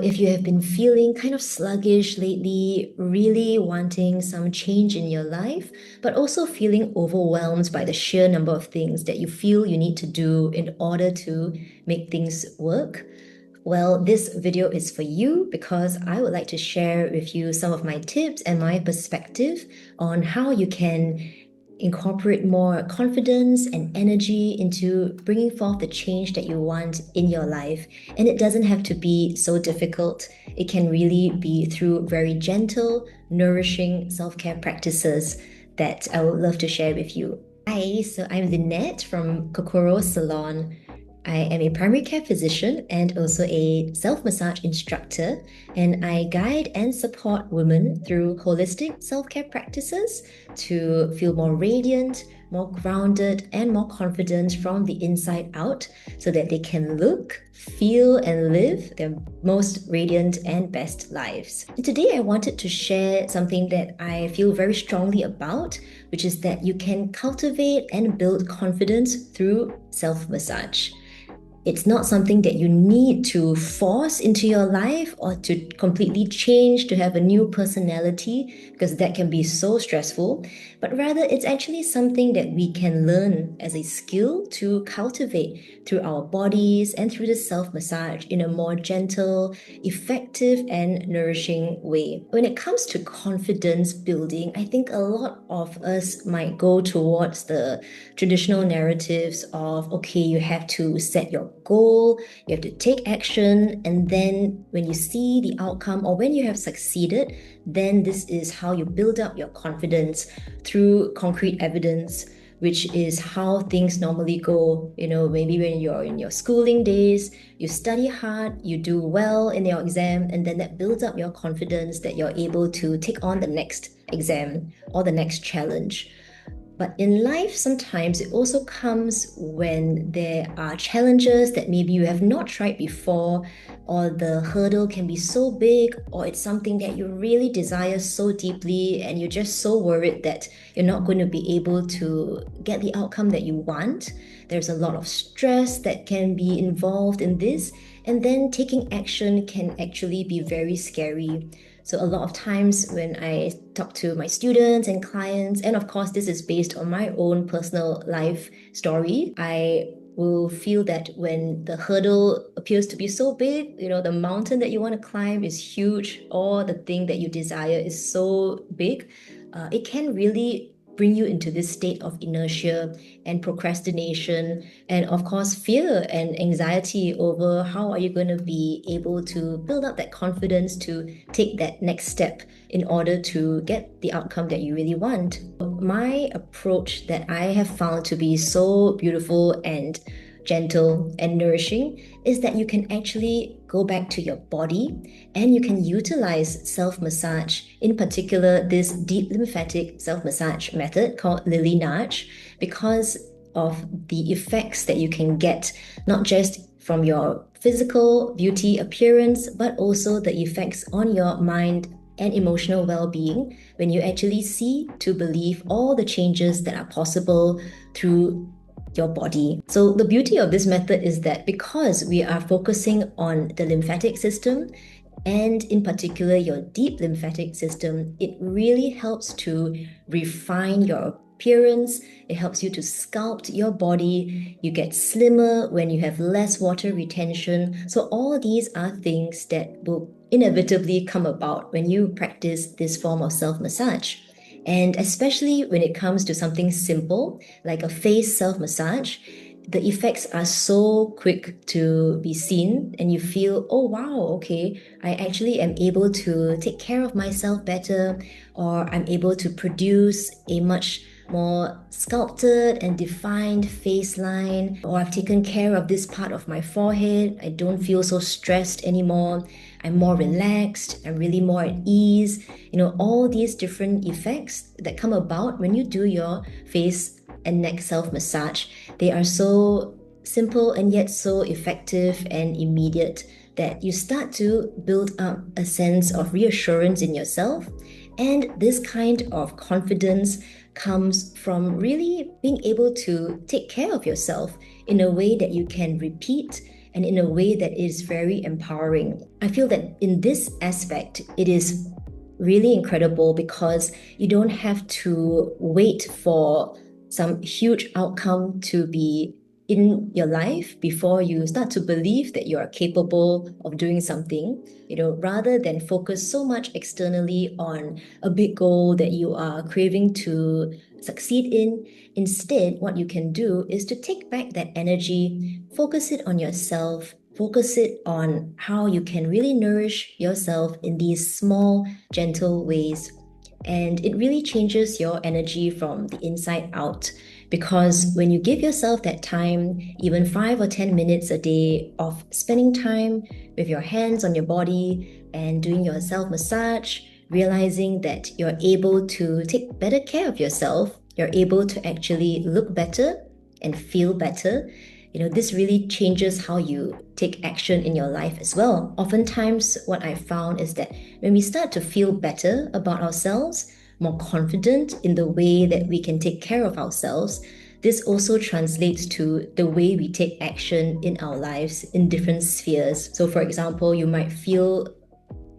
If you have been feeling kind of sluggish lately, really wanting some change in your life, but also feeling overwhelmed by the sheer number of things that you feel you need to do in order to make things work, well, this video is for you because I would like to share with you some of my tips and my perspective on how you can incorporate more confidence and energy into bringing forth the change that you want in your life. And it doesn't have to be so difficult. It can really be through very gentle, nourishing self-care practices that I would love to share with you. Hi, so I'm Lynnette from Kokoro Salon. I am a primary care physician and also a self massage instructor, and I guide and support women through holistic self care practices to feel more radiant, more grounded, and more confident from the inside out so that they can look, feel, and live their most radiant and best lives. And today, I wanted to share something that I feel very strongly about, which is that you can cultivate and build confidence through self massage. It's not something that you need to force into your life or to completely change to have a new personality, because that can be so stressful. But rather, it's actually something that we can learn as a skill to cultivate through our bodies and through the self massage in a more gentle, effective, and nourishing way. When it comes to confidence building, I think a lot of us might go towards the traditional narratives of, okay, you have to set your goal, you have to take action, and then when you see the outcome or when you have succeeded, then this is how you build up your confidence through concrete evidence, which is how things normally go. Maybe when you're in your schooling days, you study hard, you do well in your exam, and then that builds up your confidence that you're able to take on the next exam or the next challenge. But in life, sometimes it also comes when there are challenges that maybe you have not tried before, or the hurdle can be so big, or it's something that you really desire so deeply, and you're just so worried that you're not going to be able to get the outcome that you want. There's a lot of stress that can be involved in this, and then taking action can actually be very scary. So a lot of times when I talk to my students and clients, and of course this is based on my own personal life story, I will feel that when the hurdle appears to be so big, the mountain that you want to climb is huge, or the thing that you desire is so big, it can really bring you into this state of inertia and procrastination, and of course fear and anxiety over how are you going to be able to build up that confidence to take that next step in order to get the outcome that you really want. My approach that I have found to be so beautiful and gentle and nourishing is that you can actually go back to your body and you can utilize self-massage, in particular this deep lymphatic self-massage method called Lynnette, because of the effects that you can get, not just from your physical beauty appearance, but also the effects on your mind and emotional well-being when you actually see to believe all the changes that are possible through your body. So the beauty of this method is that because we are focusing on the lymphatic system, and in particular your deep lymphatic system, it really helps to refine your appearance. It helps you to sculpt your body. You get slimmer when you have less water retention. So all these are things that will inevitably come about when you practice this form of self-massage. And especially when it comes to something simple like a face self-massage, the effects are so quick to be seen, and you feel, oh wow, okay, I actually am able to take care of myself better, or I'm able to produce a much more sculpted and defined face line, or I've taken care of this part of my forehead. I don't feel so stressed anymore. I'm more relaxed. I'm really more at ease. All these different effects that come about when you do your face and neck self-massage, they are so simple and yet so effective and immediate that you start to build up a sense of reassurance in yourself. And this kind of confidence comes from really being able to take care of yourself in a way that you can repeat and in a way that is very empowering. I feel that in this aspect, it is really incredible because you don't have to wait for some huge outcome to be in your life before you start to believe that you are capable of doing something, rather than focus so much externally on a big goal that you are craving to succeed in. Instead, what you can do is to take back that energy, focus it on yourself, focus it on how you can really nourish yourself in these small, gentle ways. And it really changes your energy from the inside out. Because when you give yourself that time, even 5 or 10 minutes a day of spending time with your hands on your body and doing your self massage, realizing that you're able to take better care of yourself, you're able to actually look better and feel better. This really changes how you take action in your life as well. Oftentimes, what I found is that when we start to feel better about ourselves, more confident in the way that we can take care of ourselves, this also translates to the way we take action in our lives in different spheres. So, for example, you might feel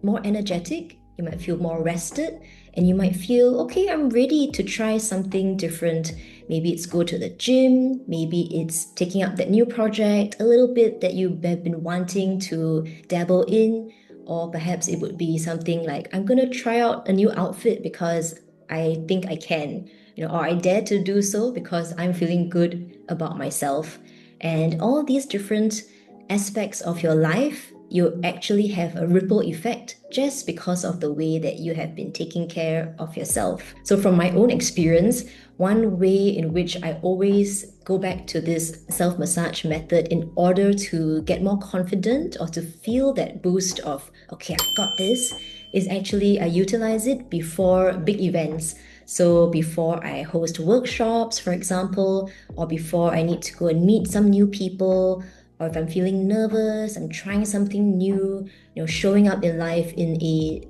more energetic, you might feel more rested, and you might feel, okay, I'm ready to try something different. Maybe it's go to the gym, maybe it's taking up that new project, a little bit that you have been wanting to dabble in, or perhaps it would be something like, I'm going to try out a new outfit because I think I can, or I dare to do so because I'm feeling good about myself. And all these different aspects of your life, you actually have a ripple effect just because of the way that you have been taking care of yourself. So from my own experience, one way in which I always go back to this self-massage method in order to get more confident or to feel that boost of, okay, I got this, is actually I utilize it before big events. So before I host workshops, for example, or before I need to go and meet some new people, or if I'm feeling nervous, I'm trying something new, showing up in life in a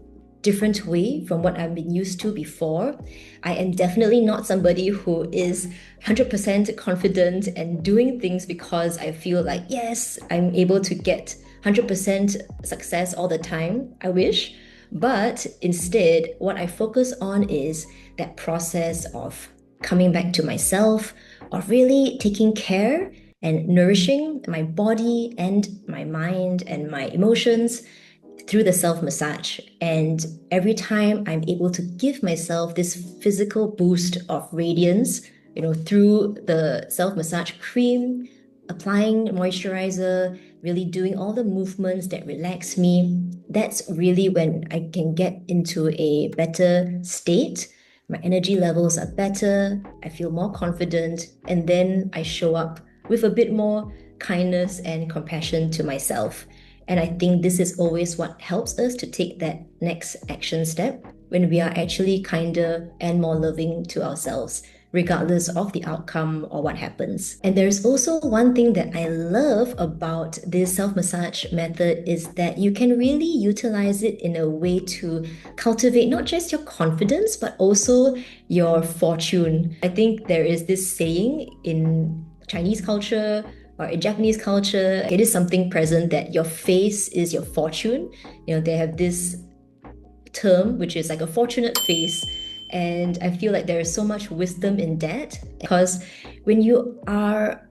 different way from what I've been used to before. I am definitely not somebody who is 100% confident and doing things because I feel like, yes, I'm able to get 100% success all the time. I wish. But instead, what I focus on is that process of coming back to myself, of really taking care and nourishing my body and my mind and my emotions through the self-massage. And every time I'm able to give myself this physical boost of radiance, through the self-massage cream, applying moisturizer, really doing all the movements that relax me, that's really when I can get into a better state. My energy levels are better, I feel more confident, and then I show up with a bit more kindness and compassion to myself. And I think this is always what helps us to take that next action step when we are actually kinder and more loving to ourselves, regardless of the outcome or what happens. And there's also one thing that I love about this self-massage method is that you can really utilize it in a way to cultivate not just your confidence, but also your fortune. I think there is this saying in Chinese culture or in Japanese culture, it is something present that your face is your fortune. They have this term, which is like a fortunate face. And I feel like there is so much wisdom in that because when you are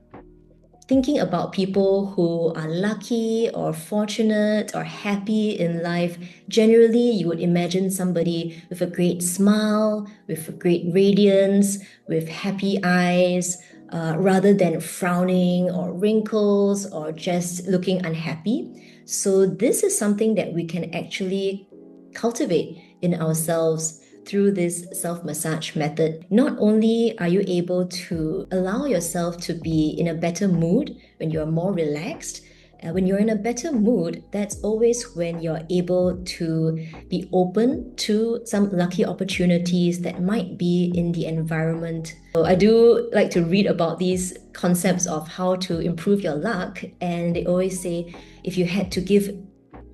thinking about people who are lucky or fortunate or happy in life, generally you would imagine somebody with a great smile, with a great radiance, with happy eyes, rather than frowning or wrinkles or just looking unhappy. So this is something that we can actually cultivate in ourselves through this self-massage method. Not only are you able to allow yourself to be in a better mood when you're more relaxed, when you're in a better mood, that's always when you're able to be open to some lucky opportunities that might be in the environment. So I do like to read about these concepts of how to improve your luck, and they always say if you had to give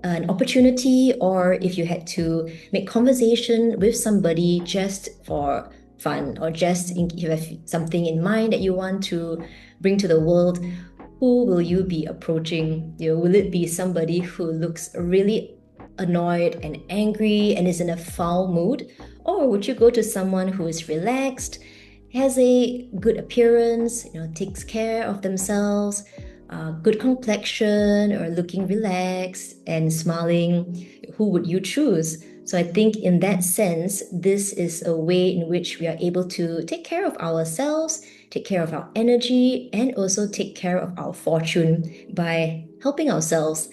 an opportunity or if you had to make conversation with somebody just for fun or just if you have something in mind that you want to bring to the world, who will you be approaching? Will it be somebody who looks really annoyed and angry and is in a foul mood? Or would you go to someone who is relaxed, has a good appearance, takes care of themselves, good complexion, or looking relaxed and smiling? Who would you choose? So I think in that sense, this is a way in which we are able to take care of ourselves, take care of our energy, and also take care of our fortune by helping ourselves,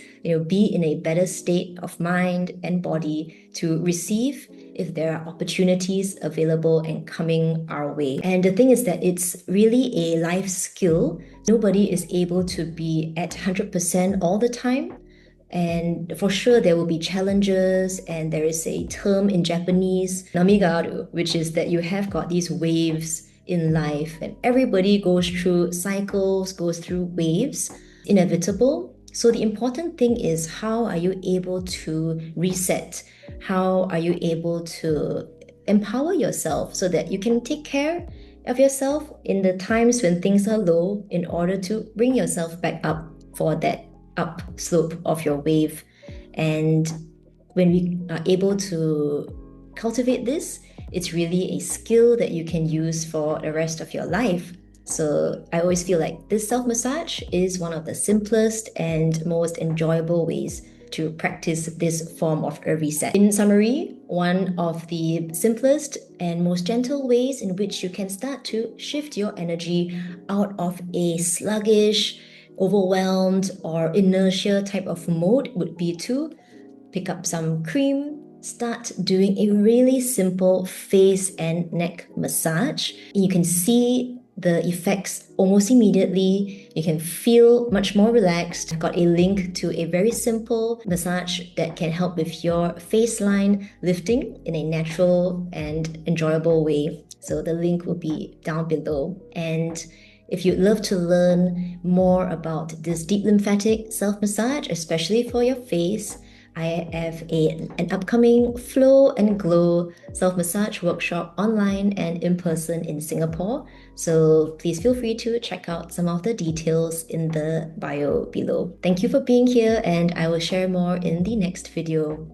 be in a better state of mind and body to receive if there are opportunities available and coming our way. And the thing is that it's really a life skill. Nobody is able to be at 100% all the time. And for sure, there will be challenges, and there is a term in Japanese, namigaru, which is that you have got these waves in life, and everybody goes through cycles, goes through waves, inevitable. So the important thing is, how are you able to reset? How are you able to empower yourself so that you can take care of yourself in the times when things are low in order to bring yourself back up for that up slope of your wave? And when we are able to cultivate this, it's really a skill that you can use for the rest of your life. So I always feel like this self-massage is one of the simplest and most enjoyable ways to practice this form of a reset. In summary, one of the simplest and most gentle ways in which you can start to shift your energy out of a sluggish, overwhelmed, or inertia type of mode would be to pick up some cream, start doing a really simple face and neck massage. You can see the effects almost immediately. You can feel much more relaxed. I've got a link to a very simple massage that can help with your face line lifting in a natural and enjoyable way. So the link will be down below. And if you'd love to learn more about this deep lymphatic self-massage, especially for your face, I have an upcoming Flow and Glow self-massage workshop online and in person in Singapore. So please feel free to check out some of the details in the bio below. Thank you for being here, and I will share more in the next video.